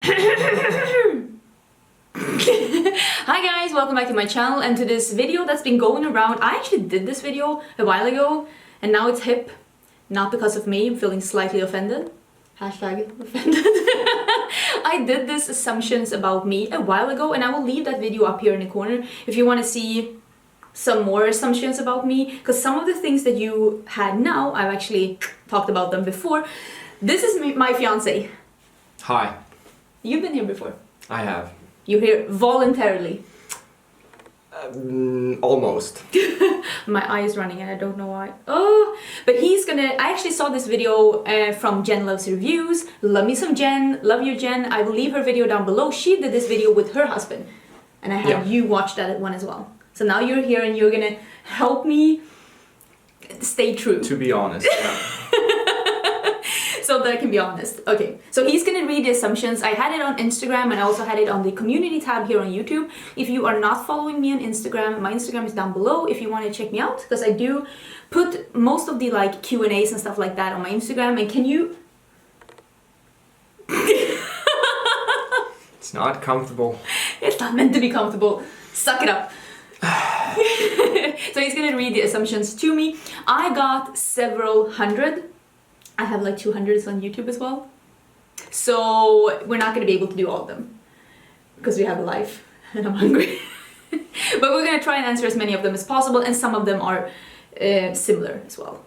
Hi guys, welcome back to my channel and to this video that's been going around. I actually did this video a while ago and now it's hip. Not because of me, I'm feeling slightly offended. Hashtag offended. I did this assumptions about me a while ago and I will leave that video up here in the corner if you want to see some more assumptions about me, because some of the things that you had now, I've actually talked about them before. This is my fiancé. Hi. You've been here before. I have. You're here voluntarily. Almost. My eye is running and I don't know why. Oh, but he's gonna... I actually saw this video from Jen Loves Reviews. Love me some Jen. Love you, Jen. I will leave her video down below. She did this video with her husband. And I had you watch that one as well. So now you're here and you're gonna help me stay true. To be honest, yeah. So that I can be honest. Okay, so he's gonna read the assumptions. I had it on Instagram and I also had it on the community tab here on YouTube. If you are not following me on Instagram, my Instagram is down below if you want to check me out, because I do put most of the like Q&As and stuff like that on my Instagram. And can you... It's not comfortable. It's not meant to be comfortable. Suck it up. So he's gonna read the assumptions to me. I got several hundred. I have like 200s on YouTube as well. So we're not gonna be able to do all of them because we have a life and I'm hungry. But we're gonna try and answer as many of them as possible, and some of them are similar as well.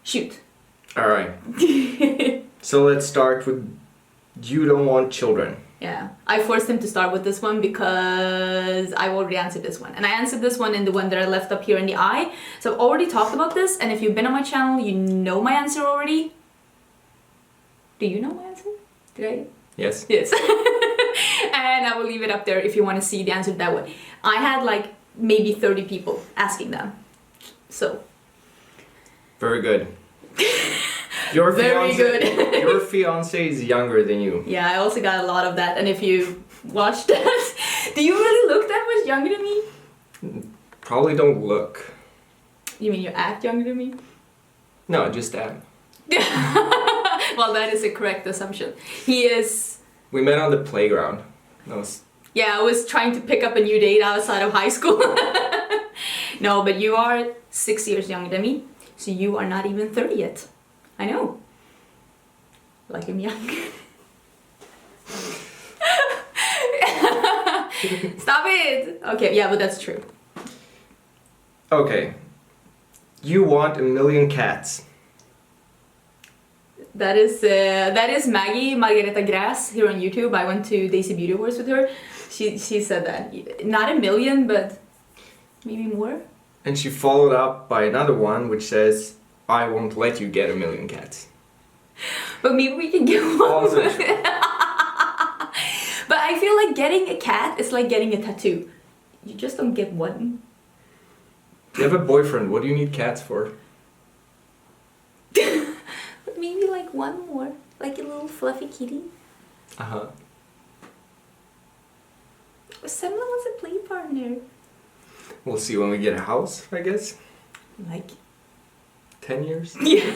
Shoot. All right. So let's start with you don't want children. Yeah, I forced him to start with this one because I already answered this one. And I answered this one in the one that I left up here in the eye. So I've already talked about this, and if you've been on my channel, you know my answer already. Do you know my answer? Did I? Yes. Yes. And I will leave it up there if you want to see the answer to that one. I had like maybe 30 people asking them. So. Very good. Your fiancé is younger than you. Yeah, I also got a lot of that. And if you watched that, do you really look that much younger than me? Probably don't look. You mean you act younger than me? No, just am. Well, that is a correct assumption. He is... We met on the playground. Yeah, I was trying to pick up a new date outside of high school. No, but you are 6 years younger than me. So you are not even 30 yet. I know. Like I'm young. Stop it! Okay, yeah, but that's true. Okay. You want 1 million cats. That is Maggie Margareta Grass here on YouTube. I went to Daisy Beauty Awards with her. She said that. Not 1 million, but maybe more. And she followed up by another one which says, I won't let you get 1 million cats. But maybe we can get one. Also true. But I feel like getting a cat is like getting a tattoo. You just don't get one. You have a boyfriend, what do you need cats for? But maybe like one more. Like a little fluffy kitty. Uh-huh. Someone wants a play partner. We'll see when we get a house, I guess. Like 10 years? Yeah.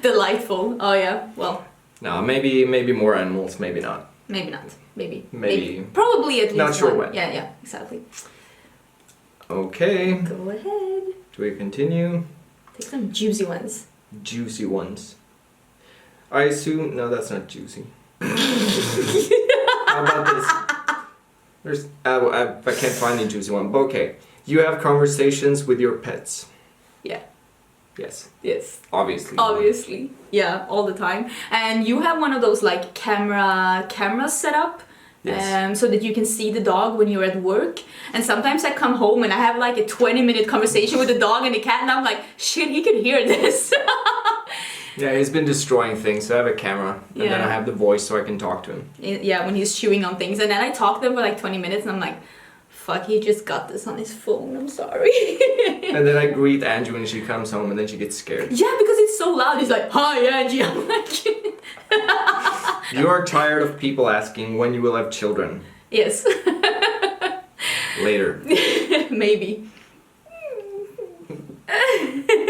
Delightful. Oh yeah, well. No, maybe more animals, maybe not. Maybe not. Maybe. Probably at least not sure one. when. Yeah, exactly. Okay. Go ahead. Do we continue? Take some juicy ones. Juicy ones. I assume... No, that's not juicy. How about this? There's... I can't find the juicy one, but okay. You have conversations with your pets. Yeah. Yes. Yes. Obviously. Yeah, all the time. And you have one of those like cameras set up. Yes. So that you can see the dog when you're at work. And sometimes I come home and I have like a 20-minute conversation with the dog and the cat, and I'm like, shit, he can hear this. Yeah, he's been destroying things, so I have a camera. And then I have the voice so I can talk to him. Yeah, when he's chewing on things. And then I talk to him for like 20 minutes and I'm like, fuck, he just got this on his phone, I'm sorry. And then I greet Angie when she comes home and then she gets scared. Yeah, because it's so loud. He's like, hi Angie. I'm like... You are tired of people asking when you will have children. Yes. Later. Maybe.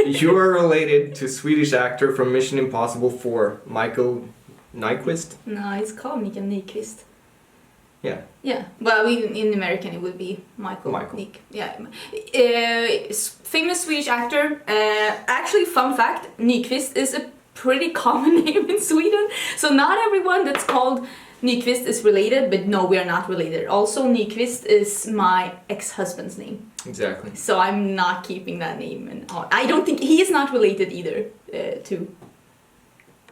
You are related to Swedish actor from Mission Impossible 4, Michael Nyqvist? No, it's called Mikael Nyqvist. Yeah. Yeah, well, in American it would be Michael. Nick. Yeah, famous Swedish actor. Actually, fun fact: Nyqvist is a pretty common name in Sweden. So not everyone that's called Nyqvist is related, but no, we are not related. Also, Nyqvist is my ex-husband's name. Exactly. So I'm not keeping that name, and I don't think he is not related either to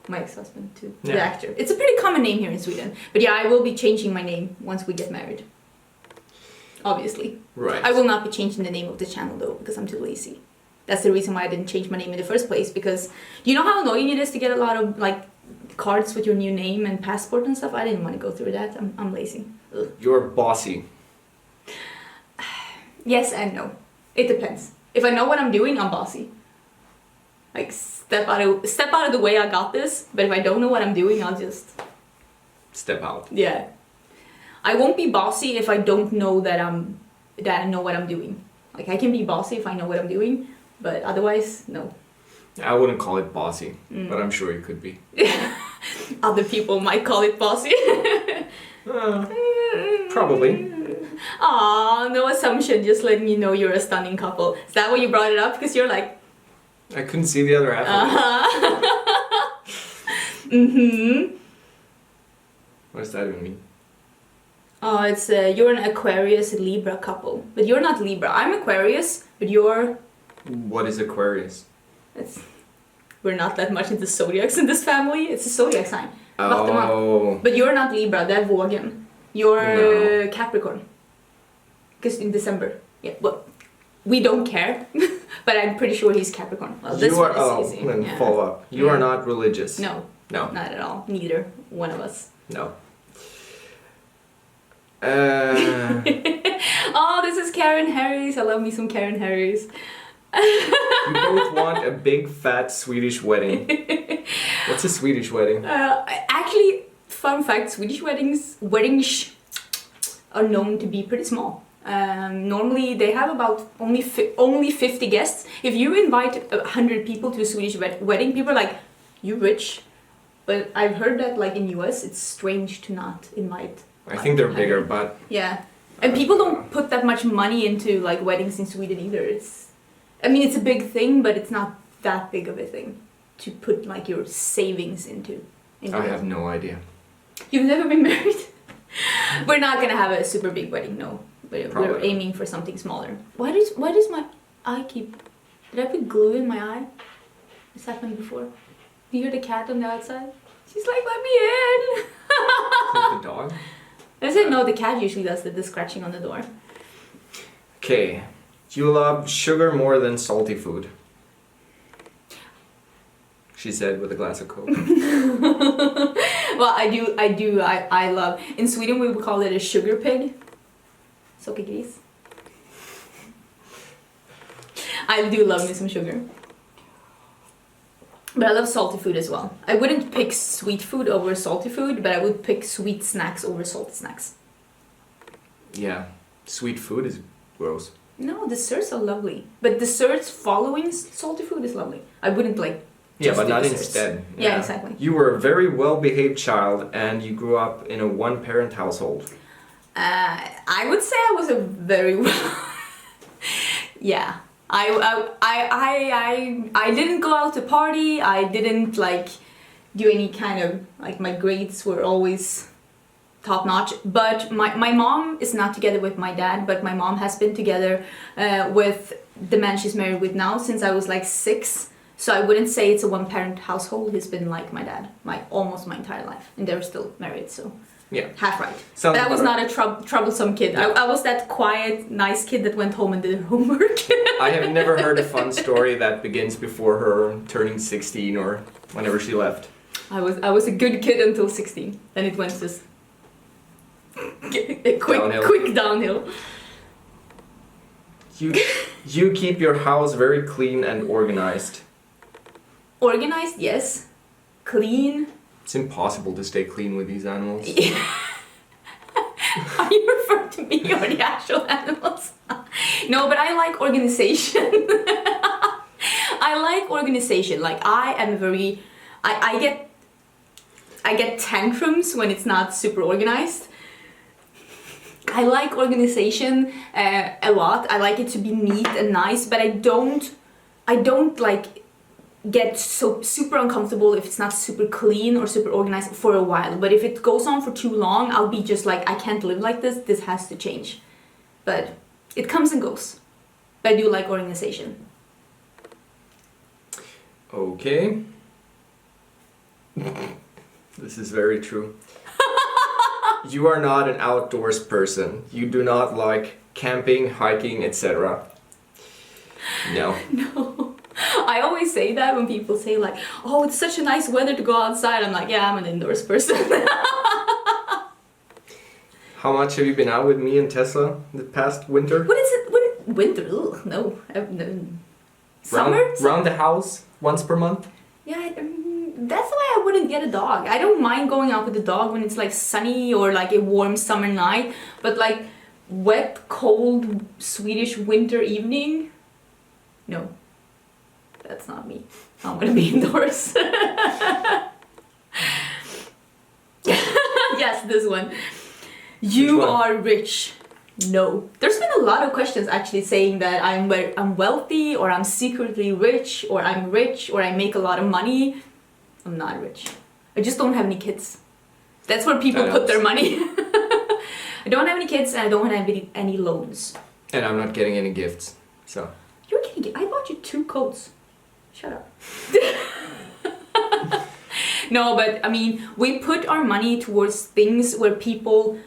my ex-husband, to the actor. It's a pretty common name here in Sweden. But yeah, I will be changing my name once we get married. Obviously. Right. I will not be changing the name of the channel though, because I'm too lazy. That's the reason why I didn't change my name in the first place, because you know how annoying it is to get a lot of like cards with your new name and passport and stuff? I didn't want to go through that. I'm lazy. Ugh. You're bossy. Yes and no. It depends. If I know what I'm doing, I'm bossy. Like step out of the way, I got this. But if I don't know what I'm doing, I'll just step out. Yeah. I won't be bossy if I don't know that I know what I'm doing. Like I can be bossy if I know what I'm doing, but otherwise, no. I wouldn't call it bossy, but I'm sure you could be. Other people might call it bossy. Probably. Aw, no assumption, just letting you know you're a stunning couple. Is that why you brought it up? Because you're like... I couldn't see the other half of it. Mm-hmm. What does that even mean? Oh, it's you're an Aquarius Libra couple. But you're not Libra. I'm Aquarius, but you're... What is Aquarius? We're not that much into zodiacs in this family. It's a zodiac sign. Oh. But you're not Libra, that's Vågen. You're Capricorn. Because in December. Yeah, well, we don't care. But I'm pretty sure he's Capricorn. Well, this you are, one is easy. Then follow up. You are not religious. No. No. Not at all. Neither one of us. No. Oh, this is Karen Harris. I love me some Karen Harris. You both want a big fat Swedish wedding. What's a Swedish wedding? Actually, fun fact: Swedish weddings are known to be pretty small. Normally, they have about only 50 guests. If you invite 100 people to a Swedish wedding, people are like, "You rich?" But I've heard that, like in US, it's strange to not invite. I think they're bigger, but yeah, and people don't put that much money into like weddings in Sweden either. I mean, it's a big thing, but it's not that big of a thing to put like your savings into I have no idea. You've never been married? We're not gonna have a super big wedding, no. We're aiming for something smaller. Why does my eye keep... Did I put glue in my eye? This happened before. You hear the cat on the outside? She's like, let me in! Is that the dog? I said no, the cat usually does the scratching on the door. Okay. You love sugar more than salty food. She said with a glass of Coke. Well, I love... In Sweden we would call it a sugar pig. Sockergris. I do love me some sugar. But I love salty food as well. I wouldn't pick sweet food over salty food, but I would pick sweet snacks over salty snacks. Yeah. Sweet food is gross. No, desserts are lovely. But desserts following salty food is lovely. I wouldn't like... Yeah, but not desserts. instead. Yeah, exactly. You were a very well-behaved child and you grew up in a one-parent household. I would say I was a very... yeah. I didn't go out to party. I didn't like do any kind of... Like my grades were always top notch. But my mom is not together with my dad, but my mom has been together with the man she's married with now since I was like 6. So I wouldn't say it's a one-parent household. He's been like my dad almost my entire life, and they're still married. So yeah, half right. Sounds but I was better. not a troublesome kid. No. I was that quiet, nice kid that went home and did homework. I have never heard a fun story that begins before her turning 16 or whenever she left. I was a good kid until 16. Then it went just quick downhill. You keep your house very clean and organized. Organized, yes. Clean. It's impossible to stay clean with these animals. Are you referring to me or the actual animals? No, but I like organization. I like organization. Like I am very... I get tantrums when it's not super organized. I like organization a lot. I like it to be neat and nice, but I don't like get so super uncomfortable if it's not super clean or super organized for a while. But if it goes on for too long, I'll be just like, I can't live like this. This has to change. But it comes and goes. But I do like organization. Okay. This is very true. You are not an outdoors person. You do not like camping, hiking, etc. No. No. I always say that when people say like, oh, it's such a nice weather to go outside. I'm like, yeah, I'm an indoors person. How much have you been out with me and Tesla the past winter? What is it? Winter? Ugh, no. Summer? Round the house once per month? Yeah, that's why I wouldn't get a dog. I don't mind going out with the dog when it's like sunny or like a warm summer night, but like wet, cold Swedish winter evening, no, that's not me. I'm gonna be indoors. Yes, this one. You are rich. No. There's been a lot of questions actually saying that I'm wealthy, or I'm secretly rich, or I'm rich, or I make a lot of money. I'm not rich. I just don't have any kids. That's where people put their money. I don't have any kids, and I don't have any loans. And I'm not getting any gifts, so. You're getting. I bought you 2 coats. Shut up. No, but I mean, we put our money towards things where people.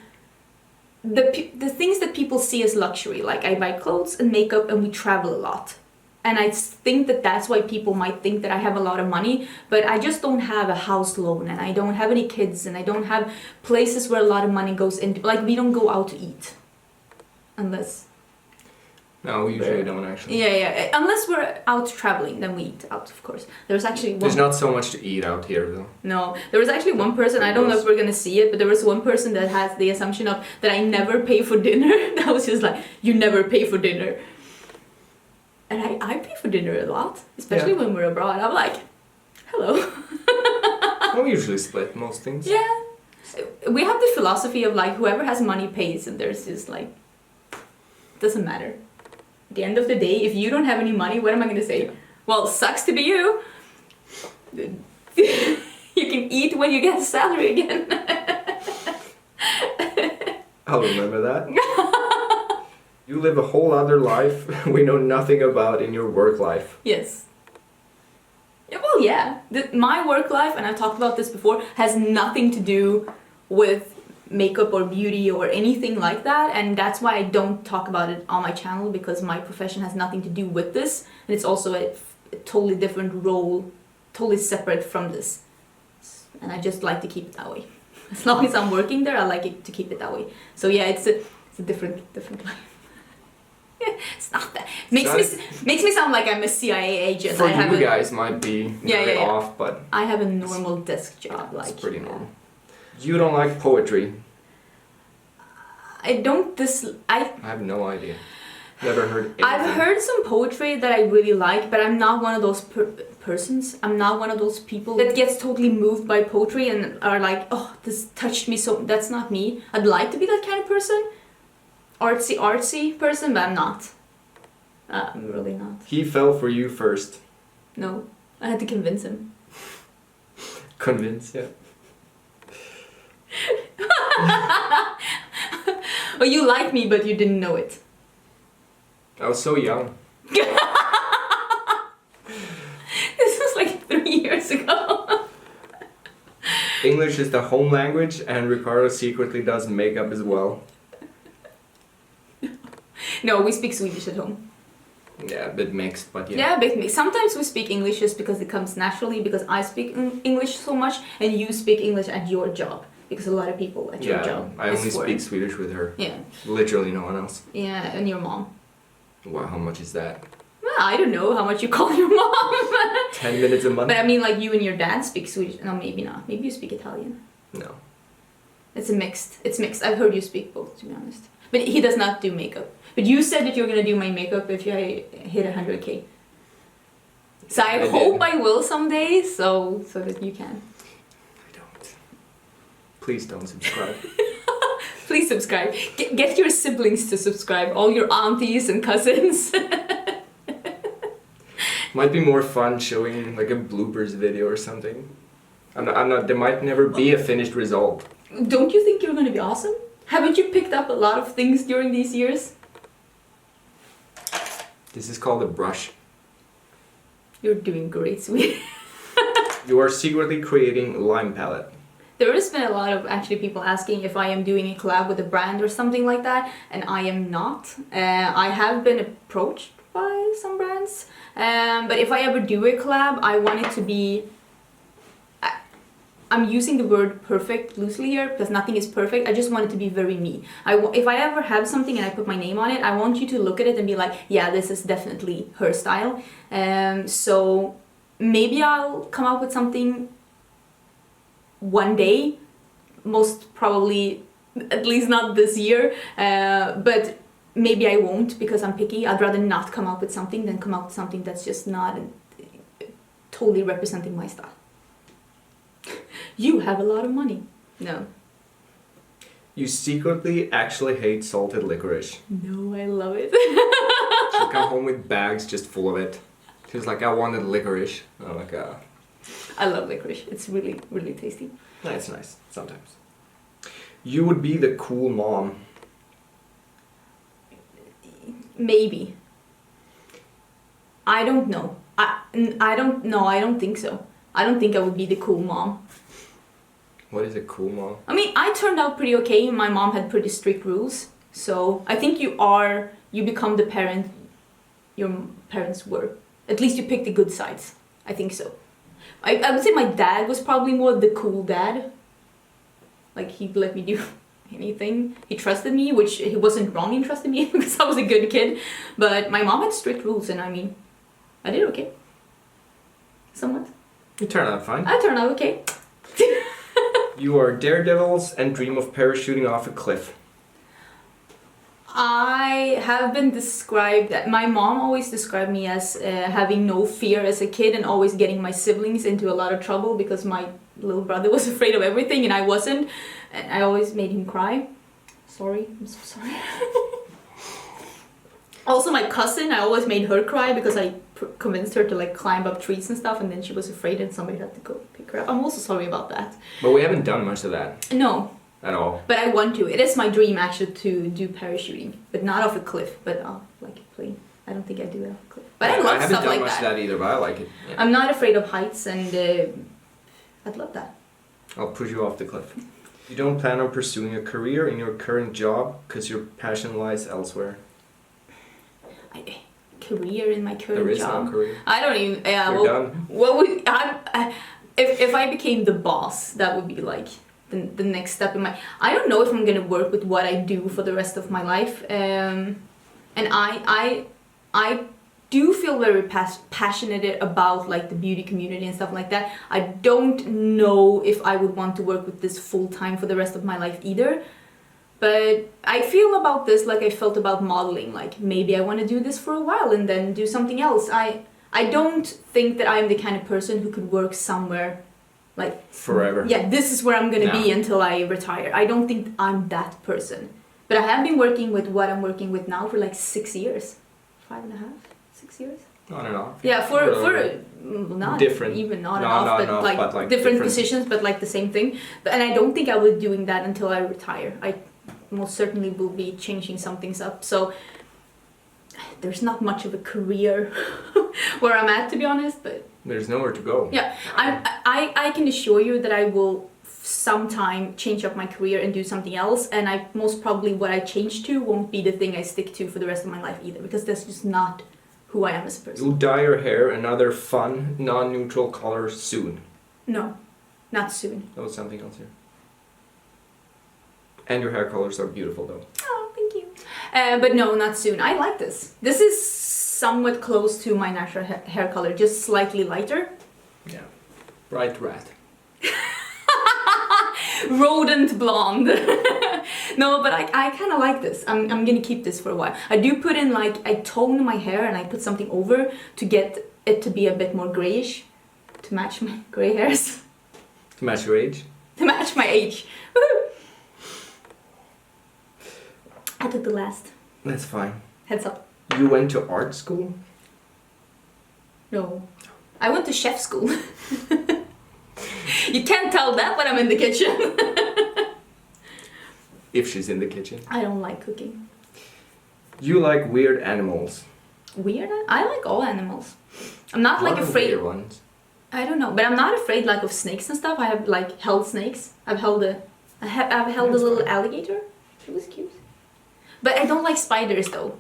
The things that people see as luxury, like I buy clothes and makeup and we travel a lot. And I think that that's why people might think that I have a lot of money, but I just don't have a house loan, and I don't have any kids, and I don't have places where a lot of money goes into, like we don't go out to eat. Unless... No, we usually don't actually. Yeah. Unless we're out traveling, then we eat out, of course. There's actually There's not so much to eat out here, though. No. There was actually one person, I don't know if we're gonna see it, but there was one person that has the assumption of that I never pay for dinner. That was just like, you never pay for dinner. And I pay for dinner a lot, especially when we're abroad. I'm like, hello. We usually split most things. Yeah. We have the philosophy of like, whoever has money pays, and there's just like, doesn't matter. At the end of the day, if you don't have any money, what am I going to say? Well, sucks to be you. You can eat when you get a salary again. I'll remember that. You live a whole other life we know nothing about in your work life. Yes. Yeah, well, yeah. My work life, and I've talked about this before, has nothing to do with makeup or beauty or anything like that, and that's why I don't talk about it on my channel, because my profession has nothing to do with this, and it's also a totally different role, totally separate from this, and I just like to keep it that way. As long as I'm working there, I like it to keep it that way. So yeah, it's a different life. It's not that makes me sound like I'm a CIA agent. For you guys might be very off, but I have a normal desk job. Like it's pretty normal. You don't like poetry. I don't I have no idea. Never heard anything. I've heard some poetry that I really like, but I'm not one of those persons. I'm not one of those people that gets totally moved by poetry and are like, oh, this touched me so. That's not me. I'd like to be that kind of person. Artsy person, but I'm not. I'm really not. He fell for you first. No, I had to convince him. Convince, yeah. Well, you like me, but you didn't know it. I was so young. This was like 3 years ago. English is the home language, and Riccardo secretly does makeup as well. No, we speak Swedish at home. Yeah, a bit mixed, but yeah. Yeah, a bit mixed. Sometimes we speak English just because it comes naturally, because I speak English so much, and you speak English at your job, because a lot of people at your job. I only speak Swedish with her. Yeah. Literally no one else. Yeah, and your mom. Wow, how much is that? Well, I don't know how much you call your mom. 10 minutes a month? But I mean, like, you and your dad speak Swedish. No, maybe not. Maybe you speak Italian. No. It's mixed. I've heard you speak both, to be honest. But he does not do makeup. But you said that you're gonna do my makeup if I hit 100K. So I hope I will someday, so that you can. I don't. Please don't subscribe. Please subscribe. Get your siblings to subscribe. All your aunties and cousins. Might be more fun showing like a bloopers video or something. I'm not. There might never be a finished result. Don't you think you're gonna be awesome? Haven't you picked up a lot of things during these years? This is called a brush. You're doing great, sweetie. You are secretly creating lime palette. There has been a lot of actually people asking if I am doing a collab with a brand or something like that, and I am not. I have been approached by some brands, but if I ever do a collab, I want it to be... I'm using the word perfect loosely here because nothing is perfect. I just want it to be very me. If I ever have something and I put my name on it, I want you to look at it and be like, yeah, this is definitely her style. So maybe I'll come up with something one day, most probably, at least not this year, but maybe I won't because I'm picky. I'd rather not come up with something than come up with something that's just not totally representing my style. You have a lot of money. No. You secretly actually hate salted licorice. No, I love it. She'll come home with bags just full of it. She's like, I wanted licorice. I'm like, I love licorice. It's really, really tasty. no, it's nice, sometimes. You would be the cool mom. Maybe. I don't know. I don't know. I don't think so. I don't think I would be the cool mom. What is a cool mom? I mean, I turned out pretty okay. My mom had pretty strict rules. So I think you become the parent your parents were. At least you pick the good sides. I think so. I would say my dad was probably more the cool dad. Like, he'd let me do anything. He trusted me, which he wasn't wrong in trusting me because I was a good kid. But my mom had strict rules, and I mean, I did okay. Somewhat. You turned out fine. I turned out okay. You are daredevils and dream of parachuting off a cliff. I have been described, my mom always described me as having no fear as a kid and always getting my siblings into a lot of trouble because my little brother was afraid of everything and I wasn't. And I always made him cry. Sorry, I'm so sorry. Also my cousin, I always made her cry because I convinced her to like climb up trees and stuff and then she was afraid and somebody had to go pick her up. I'm also sorry about that. But we haven't done much of that. No. At all. But I want to. It is my dream actually to do parachuting, but not off a cliff, but like a plane. I don't think I do it off a cliff. But I love stuff like that. I haven't done much of that either, but I like it. Yeah. I'm not afraid of heights and I'd love that. I'll push you off the cliff. You don't plan on pursuing a career in your current job because your passion lies elsewhere. Career in my current job? There is no career. I don't even... You're done. What would... if I became the boss, that would be like... the next step in my... I don't know if I'm gonna work with what I do for the rest of my life. And I do feel very passionate about like the beauty community and stuff like that. I don't know if I would want to work with this full time for the rest of my life either. But I feel about this like I felt about modeling. Like maybe I want to do this for a while and then do something else. I don't think that I'm the kind of person who could work somewhere like forever. Yeah, this is where I'm gonna be until I retire. I don't think I'm that person. But I have been working with what I'm working with now for like 6 years. 5.5, 6 years? On and off. Yeah, for not different. Even not enough, but like different positions, but like the same thing. And I don't think I will be doing that until I retire. I most certainly will be changing some things up. So there's not much of a career where I'm at, to be honest, but there's nowhere to go. Yeah, I can assure you that I will sometime change up my career and do something else, and I most probably what I change to won't be the thing I stick to for the rest of my life either, because that's just not who I am as a person. You'll dye your hair another fun, non-neutral color soon. No, not soon. That was something else here. And your hair colors are beautiful though. Oh, thank you. But no, not soon. I like this. This is somewhat close to my natural hair color, just slightly lighter. Yeah. Bright rat. Rodent blonde. No, but I kind of like this. I'm gonna keep this for a while. I do put in like, I tone my hair and I put something over to get it to be a bit more grayish, to match my gray hairs. To match your age? to match my age. Woohoo! I took the last. That's fine. Heads up. You went to art school? No. I went to chef school. You can't tell that when I'm in the kitchen. If she's in the kitchen. I don't like cooking. You like weird animals. Weird? I like all animals. I'm not What like are afraid. weird ones? I don't know, but I'm not afraid like of snakes and stuff. I have like held snakes. I've held a little alligator. It was cute. But I don't like spiders though.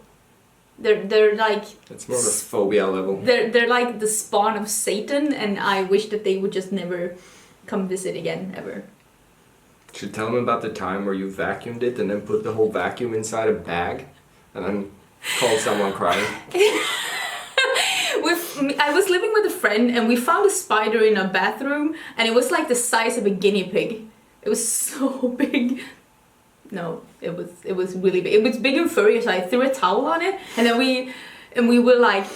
They're like. It's more of a phobia level. They're like the spawn of Satan, and I wish that they would just never come visit again ever. Should tell them about the time where you vacuumed it and then put the whole vacuum inside a bag, and then call someone crying. I was living with a friend and we found a spider in a bathroom and it was like the size of a guinea pig. It was so big. No, it was really big. It was big and furry, so I threw a towel on it and then we were like,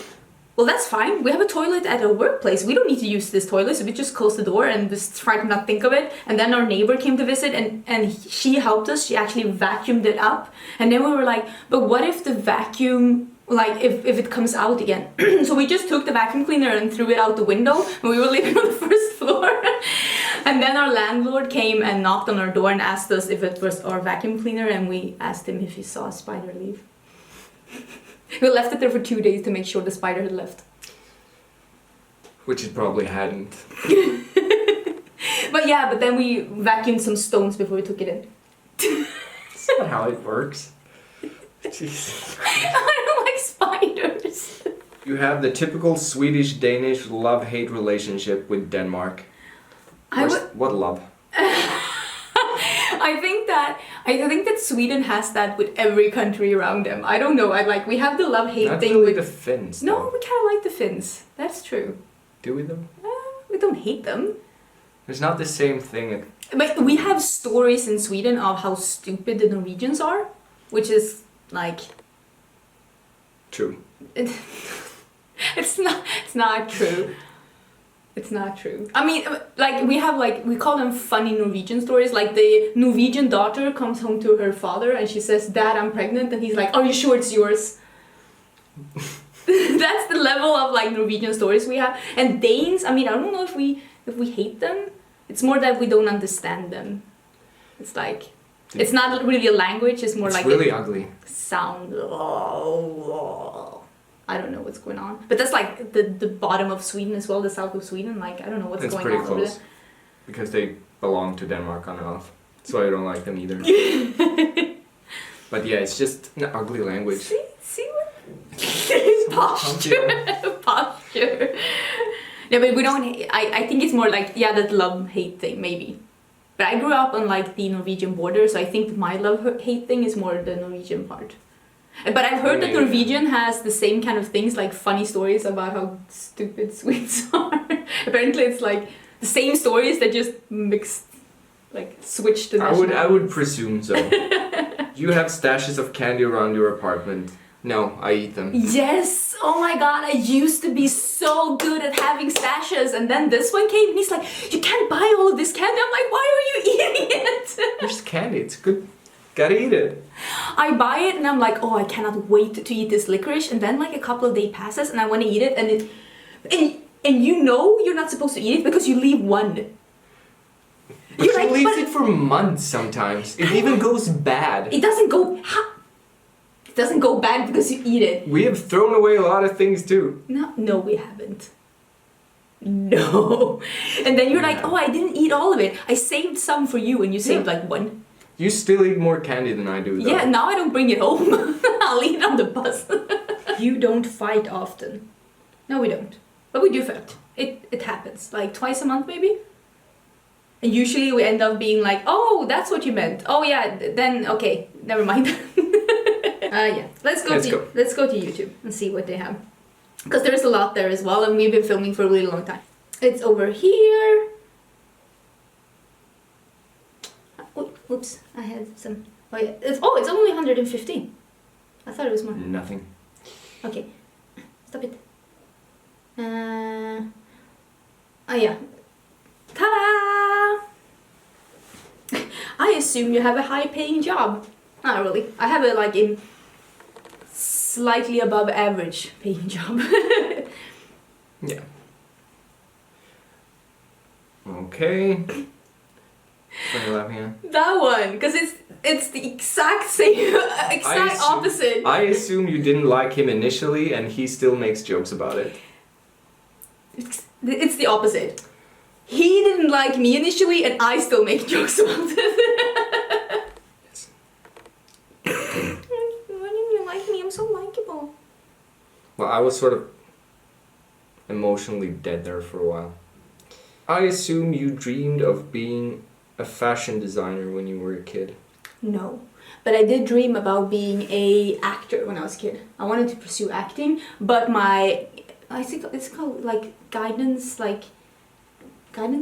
well, that's fine. We have a toilet at our workplace. We don't need to use this toilet, so we just closed the door and just tried to not think of it. And then our neighbor came to visit and she helped us. She actually vacuumed it up. And then we were like, but what if the vacuum, like if it comes out again? So we just took the vacuum cleaner and threw it out the window. And we were living on the first floor. And then our landlord came and knocked on our door and asked us if it was our vacuum cleaner. And we asked him if he saw a spider leave. We left it there for 2 days to make sure the spider had left. Which it probably hadn't. But then we vacuumed some stones before we took it in. That's not how it works. Jesus. I don't like spiders. You have the typical Swedish-Danish love-hate relationship with Denmark. What love? I think that Sweden has that with every country around them. I don't know. We have the love-hate Not thing really with the Finns. No, though. we kind of like the Finns. That's true. Do we though? We don't hate them. There's not the same thing. But we have stories in Sweden of how stupid the Norwegians are, which is like True. It's not true. It's not true. I mean, we call them funny Norwegian stories. Like the Norwegian daughter comes home to her father and she says, "Dad, I'm pregnant," and he's like, "Are you sure it's yours?" That's the level of like Norwegian stories we have. And Danes, I mean, I don't know if we hate them. It's more that we don't understand them. It's like it's not really a language. It's more like really ugly. Sound. I don't know what's going on. But that's like the bottom of Sweden as well, the south of Sweden. Like, I don't know what's going on. It's pretty over close. there. Because they belong to Denmark on and off. So I don't like them either. But yeah, it's just an ugly language. See what? Posture. Yeah, but we don't. I think it's more like that love-hate thing maybe. But I grew up on like the Norwegian border, so I think my love-hate thing is more the Norwegian part. But I've heard that Norwegian has the same kind of things, like funny stories about how stupid Swedes are. Apparently it's like the same stories that just mixed, like switched to national. I would presume so. You have stashes of candy around your apartment. No, I eat them. Yes! Oh my god, I used to be so good at having stashes, and then this one came and he's like, "You can't buy all of this candy." I'm like, "Why are you eating it?" There's candy, it's good. Gotta eat it. I buy it and I'm like, "Oh, I cannot wait to eat this licorice," and then like a couple of days passes and I want to eat it and you know you're not supposed to eat it because you leave one. But you like, leave it for months sometimes. It even goes bad. It doesn't go... It doesn't go bad because you eat it. We have thrown away a lot of things too. No, we haven't. No. And then you're like, "Oh, I didn't eat all of it. I saved some for you," and you saved like one. You still eat more candy than I do though. Yeah, now I don't bring it home. I'll eat it on the bus. You don't fight often. No, we don't. But we do fight. It happens. Like twice a month maybe. And usually we end up being like, "Oh, that's what you meant. Oh yeah, then okay, never mind." Yeah. Let's go to YouTube and see what they have. Because there's a lot there as well, and we've been filming for a really long time. It's over here. Oh, oops, I had some. Oh yeah, it's only 115. I thought it was more. Nothing. Okay, stop it. Oh yeah. Ta-da! I assume you have a high-paying job. Not really. I have a like a slightly above average paying job. Yeah. Okay. What are you laughing at? That one, because it's the exact same, opposite. I assume you didn't like him initially, and he still makes jokes about it. It's the opposite. He didn't like me initially, and I still make jokes about it. Why didn't you like me? I'm so likable. Well, I was sort of emotionally dead there for a while. I assume you dreamed of being a fashion designer when you were a kid. No, but I did dream about being a actor when I was a kid. I wanted to pursue acting, but I think it's called like guidance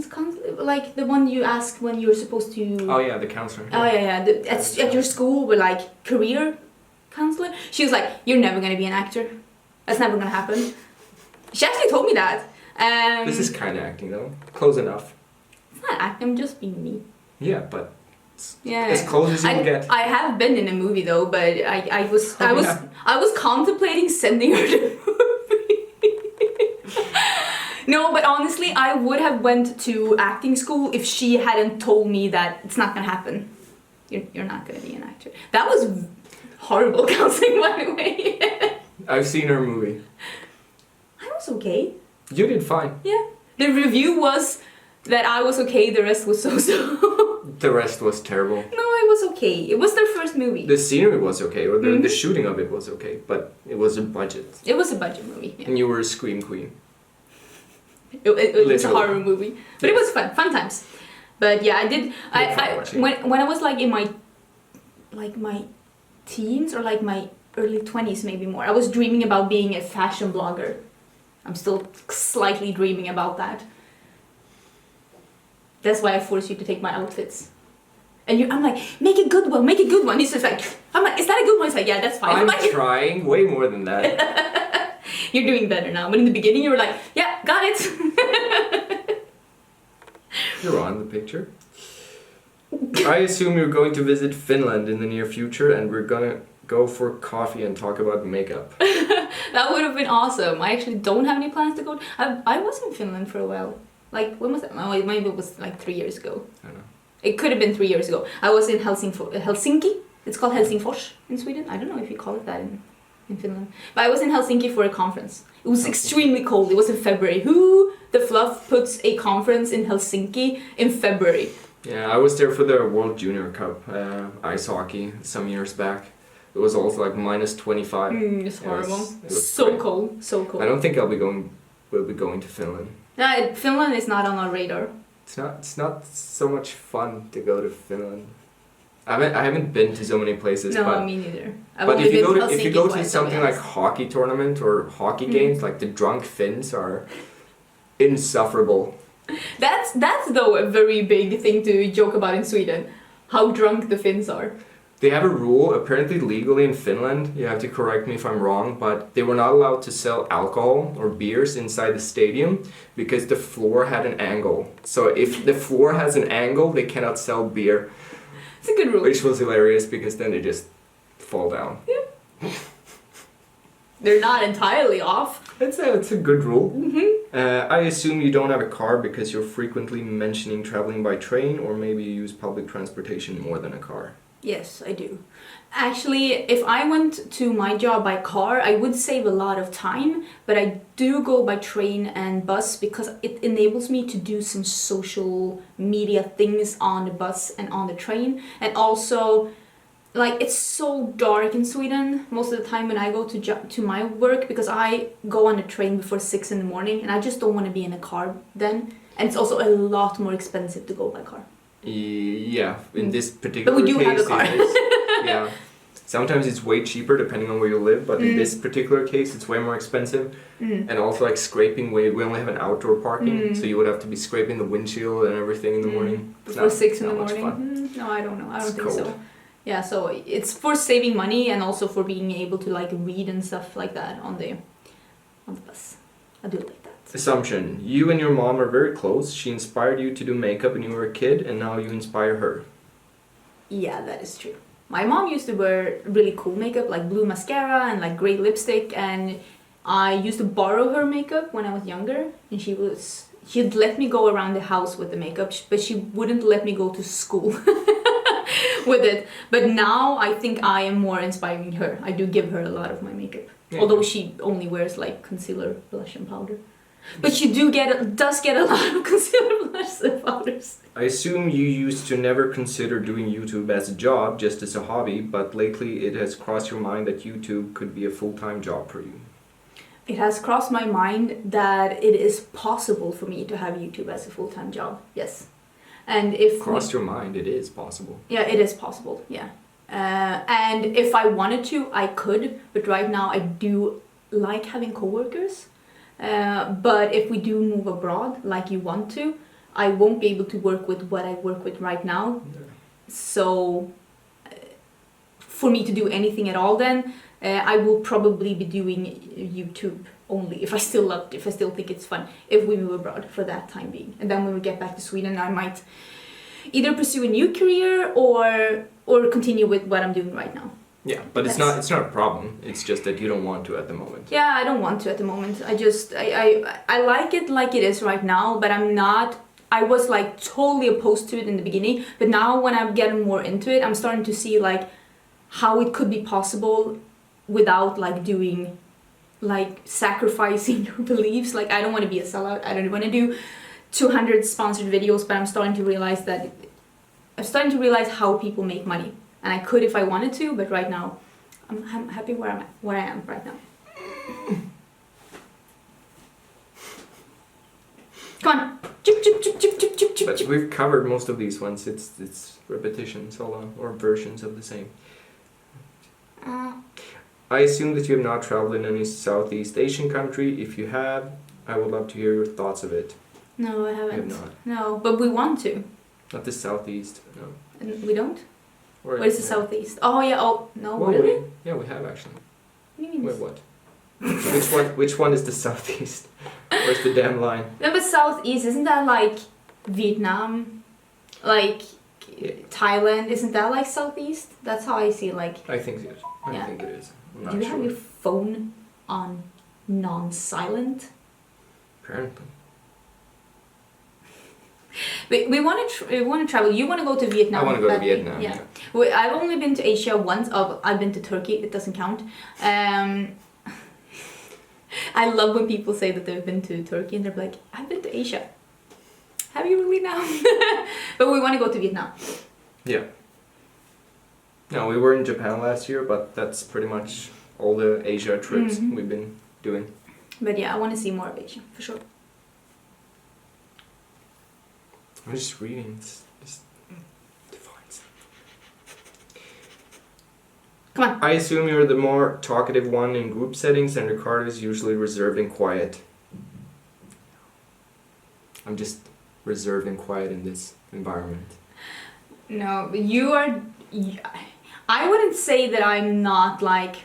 counselor, like the one you ask when you're supposed to. Oh yeah, the counselor. Oh yeah. At your school, with like career counselor. She was like, "You're never gonna be an actor. That's never gonna happen." She actually told me that. This is kind of acting though. Close enough. It's not acting. I'm just being me. Yeah, but yeah, as close as you can get. I have been in a movie though, but I was contemplating sending her to the movie. No, but honestly, I would have went to acting school if she hadn't told me that it's not gonna happen. You're not gonna be an actor. That was horrible counseling, by the way. I've seen her movie. I was okay. You did fine. Yeah. The review was that I was okay, the rest was so-so. The rest was terrible. No, it was okay. It was their first movie. The scenery was okay, or the shooting of it was okay, but it was a budget. It was a budget movie. Yeah. And you were a scream queen. It was a horror movie, but it was fun times. But yeah, I did. When I was like in my teens or like my early 20s, maybe more, I was dreaming about being a fashion blogger. I'm still slightly dreaming about that. That's why I force you to take my outfits. And I'm like, make a good one. He's just like, I'm like, is that a good one? He's like, yeah, that's fine. I'm like, trying way more than that. You're doing better now. But in the beginning, you were like, yeah, got it. You're on the picture. I assume you're going to visit Finland in the near future, and we're gonna go for coffee and talk about makeup. That would have been awesome. I actually don't have any plans to go. I was in Finland for a while. Like, when was that? Oh, maybe it was like 3 years ago. I don't know. It could have been 3 years ago. I was in Helsinki. It's called Helsingfors in Sweden. I don't know if you call it that in Finland. But I was in Helsinki for a conference. It was extremely cold. It was in February. Who the fluff puts a conference in Helsinki in February? Yeah, I was there for the World Junior Cup, ice hockey, some years back. It was also like minus 25. It's horrible. It was so great. cold, so cold. I don't think we'll be going to Finland. No, Finland is not on our radar. It's not so much fun to go to Finland. I haven't been to so many places. No, but, me neither. But if you go to something like hockey tournament or hockey games, like the drunk Finns are insufferable. That's though a very big thing to joke about in Sweden. How drunk the Finns are. They have a rule, apparently legally in Finland, you have to correct me if I'm wrong, but they were not allowed to sell alcohol or beers inside the stadium because the floor had an angle. So if the floor has an angle, they cannot sell beer. It's a good rule. Which was hilarious because then they just fall down. Yeah. They're not entirely off. It's a good rule. I assume you don't have a car because you're frequently mentioning traveling by train, or maybe you use public transportation more than a car. Yes, I do. Actually, if I went to my job by car, I would save a lot of time, but I do go by train and bus because it enables me to do some social media things on the bus and on the train. And also, like, it's so dark in Sweden most of the time when I go to my work because I go on the train before 6 in the morning and I just don't want to be in a car then. And it's also a lot more expensive to go by car. Yeah, in this particular but we do case, have a car. Yeah. Sometimes it's way cheaper depending on where you live, but in this particular case, it's way more expensive. And also, like, scraping, we only have an outdoor parking, so you would have to be scraping the windshield and everything in the morning. Before 6 in the morning? No, I don't know. I don't think so. Yeah, so it's for saving money and also for being able to, like, read and stuff like that on the bus. I do like that. Assumption. You and your mom are very close. She inspired you to do makeup when you were a kid, and now you inspire her. Yeah, that is true. My mom used to wear really cool makeup, like blue mascara and like gray lipstick, and I used to borrow her makeup when I was younger, and she'd let me go around the house with the makeup, but she wouldn't let me go to school with it. But now I think I am more inspiring her. I do give her a lot of my makeup, although she only wears like concealer, blush, and powder. But she does get a lot of concealer, blush, and powders. I assume you used to never consider doing YouTube as a job, just as a hobby, but lately it has crossed your mind that YouTube could be a full-time job for you. It has crossed my mind that it is possible for me to have YouTube as a full-time job. Yes. And if Crossed your mind, it is possible. Yeah, it is possible. Yeah. And if I wanted to, I could. But right now, I do like having coworkers. But if we do move abroad, like you want to, I won't be able to work with what I work with right now. Yeah. So, for me to do anything at all, then I will probably be doing YouTube only if I still think it's fun. If we move abroad for that time being, and then when we get back to Sweden, I might either pursue a new career or continue with what I'm doing right now. Yeah, but it's not a problem. It's just that you don't want to at the moment. Yeah, I don't want to at the moment. I like it like it is right now, but I was like totally opposed to it in the beginning, but now when I'm getting more into it, I'm starting to see like how it could be possible without like doing like sacrificing your beliefs. Like I don't want to be a sellout. I don't want to do 200 sponsored videos, but I'm starting to realize how people make money. And I could if I wanted to, but right now I'm happy where I am right now. Come on. Chip, chip, chip, chip, chip, chip, chip, But chip. we've covered most of these ones. It's repetitions or versions of the same. I assume that you have not traveled in any Southeast Asian country. If you have, I would love to hear your thoughts of it. No, I haven't. You have not. No, but we want to. Not the Southeast, no. And we don't? Or, Where's the Southeast? Oh yeah, oh no, Well, really? yeah, we have actually. What do you mean? Wait, what? Which one is the Southeast? Where's the damn line? No, but Southeast, isn't that like Vietnam? Like Thailand, isn't that like Southeast? That's how I see like... I think it is. I Yeah. think it is. I'm Do not you sure. have your phone on non-silent? Apparently. We want to travel. You want to go to Vietnam? I want to go to badly. Vietnam. Yeah. I've only been to Asia once. I've been to Turkey. It doesn't count. I love when people say that they've been to Turkey and they're like, I've been to Asia. Have you really now? But we want to go to Vietnam. Yeah. No, we were in Japan last year, but that's pretty much all the Asia trips we've been doing. But yeah, I want to see more of Asia for sure. I'm just reading. It's just defines. Come on. I assume you're the more talkative one in group settings, and Riccardo is usually reserved and quiet. I'm just reserved and quiet in this environment. No, you are... I wouldn't say that I'm not like...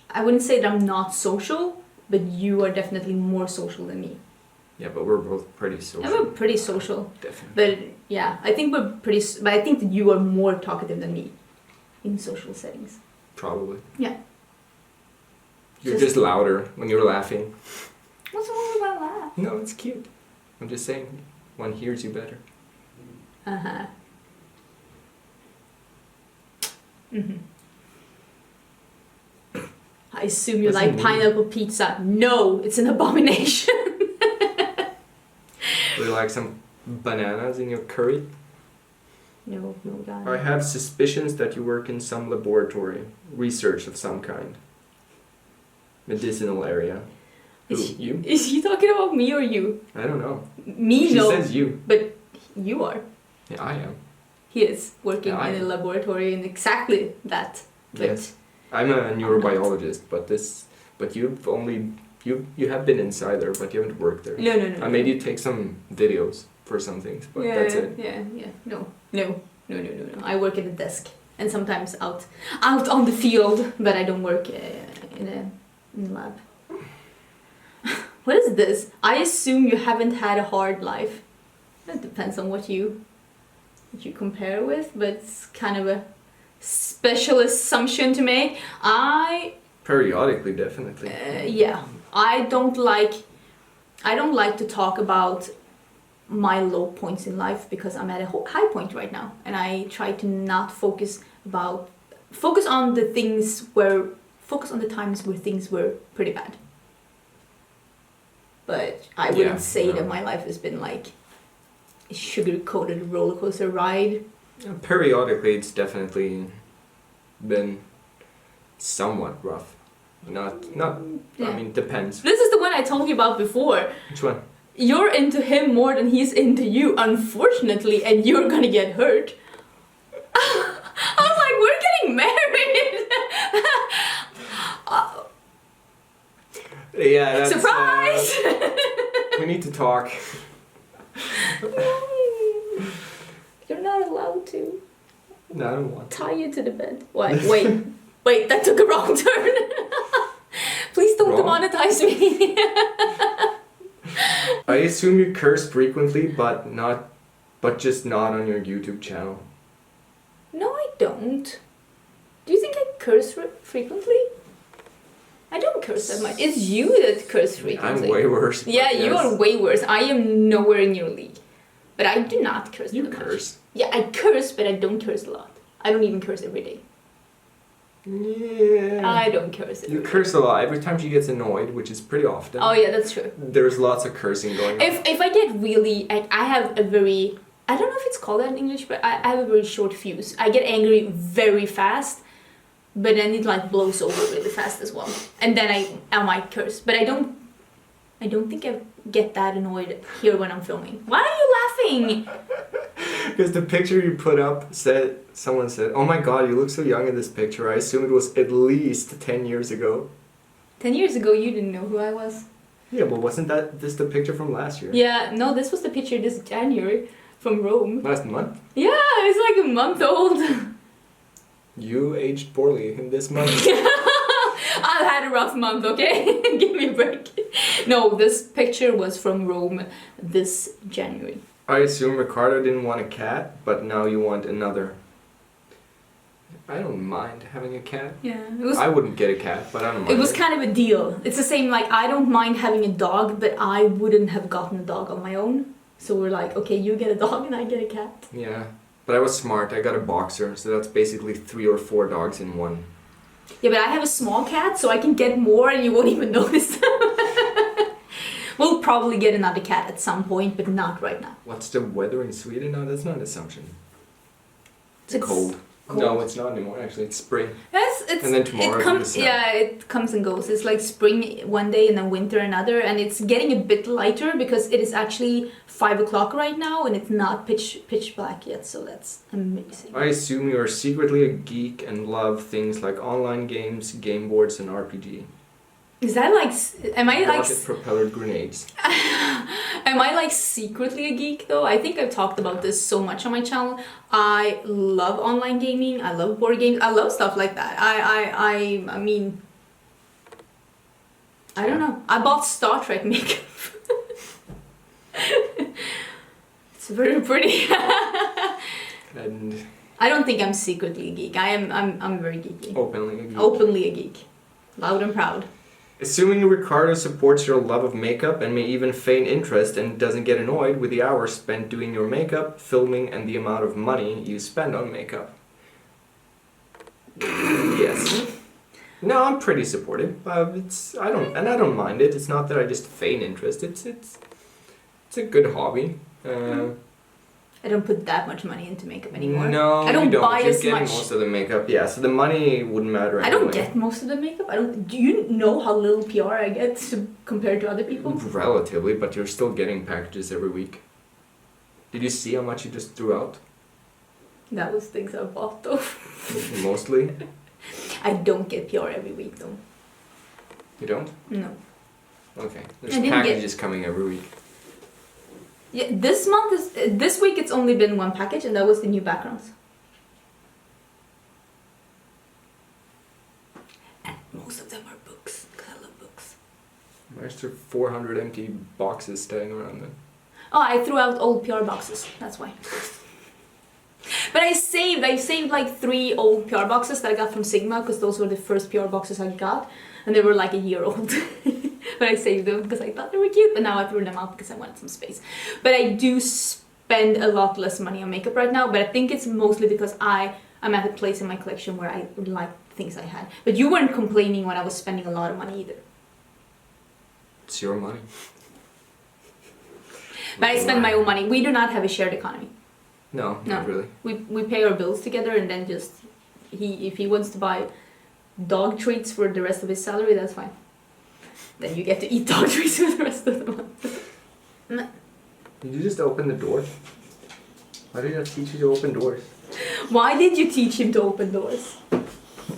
I wouldn't say that I'm not social, but you are definitely more social than me. Yeah, but we're both pretty social. And we're pretty social. Definitely. But yeah, I think we're pretty... But I think that you are more talkative than me in social settings. Probably. Yeah. You're just louder when you're laughing. What's wrong with my laugh? No, it's cute. I'm just saying, one hears you better. Uh-huh. Mm-hmm. I assume you What's like it mean? pineapple pizza. No, it's an abomination. Would you like some bananas in your curry? No, God. I have suspicions that you work in some laboratory, research of some kind. Medicinal area. Who, you? Is he talking about me or you? I don't know. Me, She no. says you. But you are. Yeah, I am. He is working Yeah, I in a am. laboratory in exactly that. But Yes. I'm a neurobiologist, but you've only, you have been inside there, but you haven't worked there. No. I made you take some videos for some things, but that's it. Yeah. No. I work at a desk and sometimes out on the field, but I don't work in a lab. What is this? I assume you haven't had a hard life. That depends on what you that you compare with, but it's kind of a special assumption to make. Periodically, definitely. Yeah, I don't like to talk about my low points in life because I'm at a high point right now, and I try to not focus on the times where things were pretty bad. But I wouldn't say that my life has been like a sugar-coated roller coaster ride. Periodically, it's definitely been somewhat rough. Not. Yeah. I mean, depends. This is the one I told you about before. Which one? You're into him more than he's into you, unfortunately, and you're gonna get hurt. I was like, we're getting married! Yeah, that's... Surprise! We need to talk. You're not allowed to. No, I don't want to. Tie you to the bed. What? Wait, that took a wrong turn. Please don't demonetize me. I assume you curse frequently, but just not on your YouTube channel. No, I don't. Do you think I curse frequently? I don't curse that much. It's you that curse frequently. I'm way worse. Yeah, you are way worse. I am nowhere in your league. But I do not curse You that curse. much. Yeah, I curse, but I don't curse a lot. I don't even curse every day. Yeah. I don't curse every You day. curse a lot every time she gets annoyed, which is pretty often. Oh yeah, that's true. There's lots of cursing going on. If I get really... I have a very... I don't know if it's called that in English, but I have a very short fuse. I get angry very fast, but then it like blows over really fast as well. And then I might curse. But I don't think I get that annoyed here when I'm filming. Why are you laughing? Because the picture you put up someone said, "Oh my god, you look so young in this picture." I assume it was at least 10 years ago. 10 years ago, you didn't know who I was. Yeah, but wasn't this the picture from last year? Yeah, no, this was the picture this January from Rome. Last month? Yeah, it's like a month old. You aged poorly in this month. I've had a rough month, okay? Give me a break. No, this picture was from Rome this January. I assume Riccardo didn't want a cat, but now you want another. I don't mind having a cat. Yeah, I wouldn't get a cat, but I don't mind. It was kind of a deal. It's the same, like, I don't mind having a dog, but I wouldn't have gotten a dog on my own. So we're like, okay, you get a dog and I get a cat. Yeah, but I was smart. I got a boxer, so that's basically 3 or 4 dogs in one. Yeah, but I have a small cat, so I can get more and you won't even notice. We'll probably get another cat at some point, but not right now. What's the weather in Sweden? No, that's not an assumption. It's cold. No, it's not anymore. Actually, it's spring. Yes, and then tomorrow it comes and goes. It's like spring one day and then winter another, and it's getting a bit lighter because it is actually 5 o'clock right now and it's not pitch black yet. So that's amazing. I assume you are secretly a geek and love things like online games, game boards, and RPG. Is that like? Am I like? Rocket propellered grenades. Am I like secretly a geek though? I think I've talked about this so much on my channel. I love online gaming. I love board games. I love stuff like that. I mean, I don't know. I bought Star Trek makeup. It's very pretty. And I don't think I'm secretly a geek. I'm very geeky. openly a geek. Openly a geek. Loud and proud. Assuming Riccardo supports your love of makeup and may even feign interest and doesn't get annoyed with the hours spent doing your makeup, filming, and the amount of money you spend on makeup. Yes. No, I'm pretty supportive. I don't mind it. It's not that I just feign interest. It's a good hobby. I don't put that much money into makeup anymore. No, I don't you don't. buy You're as getting much. most of the makeup. Yeah, so the money wouldn't matter anyway. I don't get most of the makeup. Do you know how little PR I get compared to other people? Relatively, but you're still getting packages every week. Did you see how much you just threw out? That was things I bought though. Mostly? I don't get PR every week though. You don't? No. Okay. There's I didn't packages coming every week. Yeah, this week it's only been one package and that was the new backgrounds. And most of them are books, because I love books. There's 400 empty boxes staying around then. Oh, I threw out old PR boxes, that's why. But I saved like 3 old PR boxes that I got from Sigma, because those were the first PR boxes I got, and they were like a year old. But I saved them because I thought they were cute, but now I threw them out because I wanted some space. But I do spend a lot less money on makeup right now, but I think it's mostly because I'm at a place in my collection where I like things I had. But you weren't complaining when I was spending a lot of money either. It's your money. But I spend my own money. We do not have a shared economy. No, not really. We pay our bills together, and then just if he wants to buy dog treats for the rest of his salary, that's fine. Then you get to eat dog treats for the rest of the month. Did you just open the door? Why did I teach you to open doors? Why did you teach him to open doors?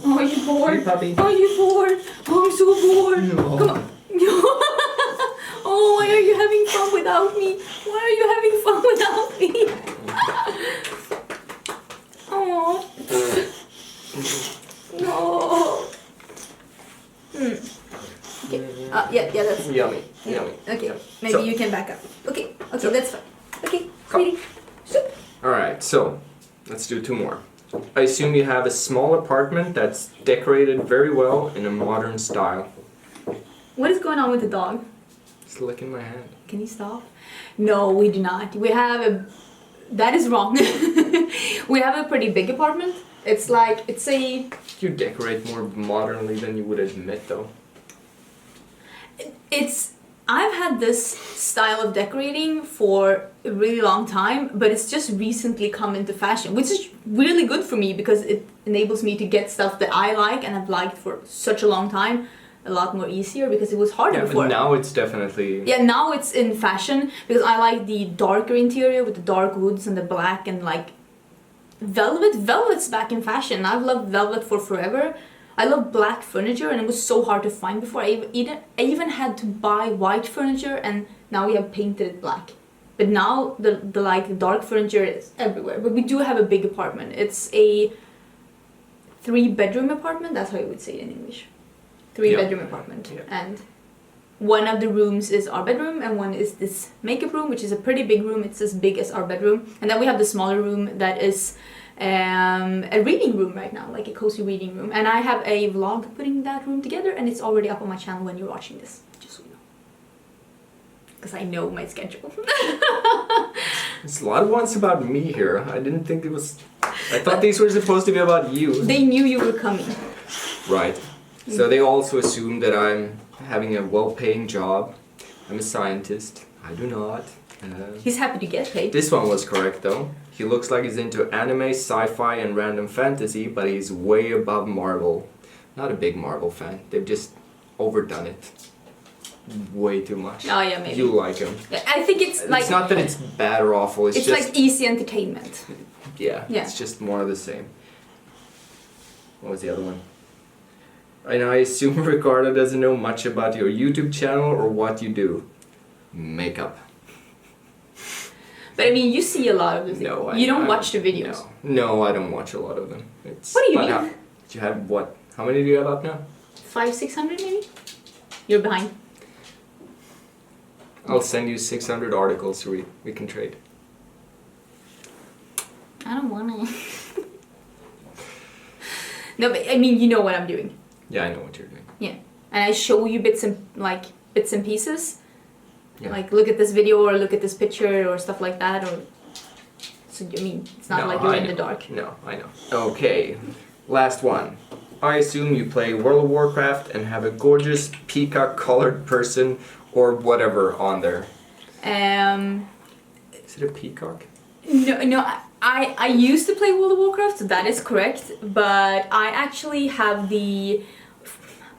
Oh, are you bored? Hey, puppy. Are you bored? Oh, I'm so bored. No. Come on. Oh, why are you having fun without me? Why are you having fun without me? Oh. No. Okay. Yeah, that's Yummy. Yummy. okay. Yummy. Maybe So- you can back up. Okay, So- that's fine. Okay, Come. sweetie. Soup. Alright, so let's do 2 more. I assume you have a small apartment that's decorated very well in a modern style. What is going on with the dog? It's licking my hand. Can you stop? No, we do not. We have a... That is wrong. We have a pretty big apartment. It's a... You decorate more modernly than you would admit, though. I've had this style of decorating for a really long time, but it's just recently come into fashion, which is really good for me because it enables me to get stuff that I like and have liked for such a long time a lot more easier, because it was harder before. But now it's definitely... Yeah, now it's in fashion because I like the darker interior with the dark woods and the black and like velvet. Velvet's back in fashion. I've loved velvet for forever. I love black furniture, and it was so hard to find before. I even had to buy white furniture, and now we have painted it black. But now the like dark furniture is everywhere. But we do have a big apartment. It's a 3-bedroom apartment. That's how you would say it in English. 3-bedroom apartment. Yeah. And one of the rooms is our bedroom, and one is this makeup room, which is a pretty big room. It's as big as our bedroom. And then we have the smaller room that is a reading room right now, like a cozy reading room. And I have a vlog putting that room together, and it's already up on my channel when you're watching this, just so you know. Because I know my schedule. There's a lot of ones about me here. I didn't think it was... I thought these were supposed to be about you. They knew you were coming. Right. So they also assume that I'm having a well-paying job. I'm a scientist. I do not. He's happy to get paid. This one was correct, though. He looks like he's into anime, sci-fi, and random fantasy, but he's way above Marvel. Not a big Marvel fan. They've just overdone it. Way too much. Oh yeah, maybe. You like him. Yeah, I think it's like... It's not that it's bad or awful, it's just... like easy entertainment. Yeah, Yeah. it's just more of the same. What was the other one? And I assume Riccardo doesn't know much about your YouTube channel or what you do. Makeup. But I mean, you see a lot of the No, You don't watch the videos. No, I don't watch a lot of them. It's, What do you but mean? You have what? How many do you have up now? 500-600 maybe? You're behind. I'll send you 600 articles so we can trade. I don't wanna. No, but I mean, you know what I'm doing. Yeah, I know what you're doing. Yeah, and I show you bits and pieces. Yeah. Like, look at this video or look at this picture or stuff like that. Or so I mean, it's not like you're in the dark. No, I know. Okay, last one. I assume you play World of Warcraft and have a gorgeous peacock-colored person or whatever on there. Is it a peacock? No. I used to play World of Warcraft, so that is correct. But I actually have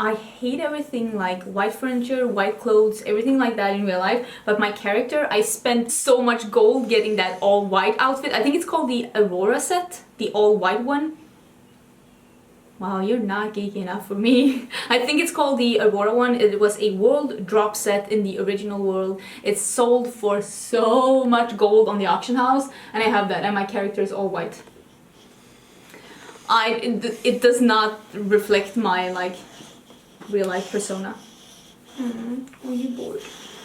I hate everything like white furniture, white clothes, everything like that in real life. But my character, I spent so much gold getting that all white outfit. I think it's called the Aurora set, the all white one. Wow, you're not geeky enough for me. I think it's called the Aurora one. It was a world drop set in the original world. It's sold for so much gold on the auction house, and I have that, and my character is all white. It does not reflect my like real life persona. Are you bored?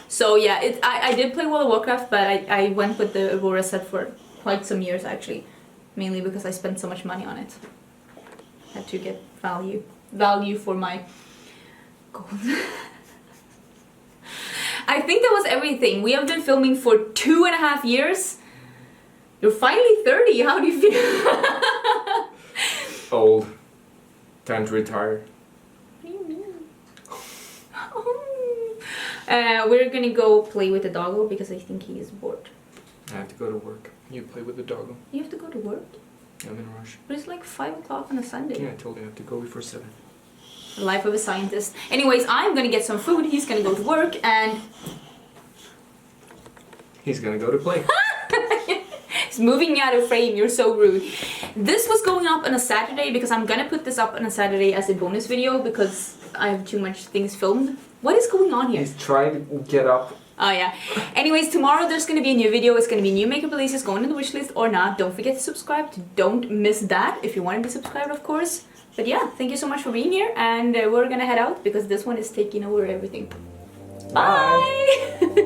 So yeah, I did play World of Warcraft, but I went with the Aurora set for quite some years actually. mainly because I spent so much money on it. Had to get value for my gold. I think that was everything. We have been filming for 2.5 years. You're finally 30. How do you feel? Old. Time to retire. What do you mean? We're gonna go play with the doggo because I think he is bored. I have to go to work. You play with the doggo. You have to go to work? I'm in a rush. But it's like 5 o'clock on a Sunday. Yeah, I told you I have to go before 7. The life of a scientist. Anyways, I'm gonna get some food. He's gonna go to work and... He's gonna go to play. He's moving me out of frame. You're so rude. This was going up on a Saturday because I'm gonna put this up on a Saturday as a bonus video because I have too much things filmed. What is going on here? He's trying to get up. Oh yeah. Anyways, tomorrow there's gonna be a new video. It's gonna be new makeup releases going in the wishlist or not. Don't forget to subscribe. Don't miss that if you want to be subscribed, of course. But yeah, thank you so much for being here, and we're gonna head out because this one is taking over everything. Bye!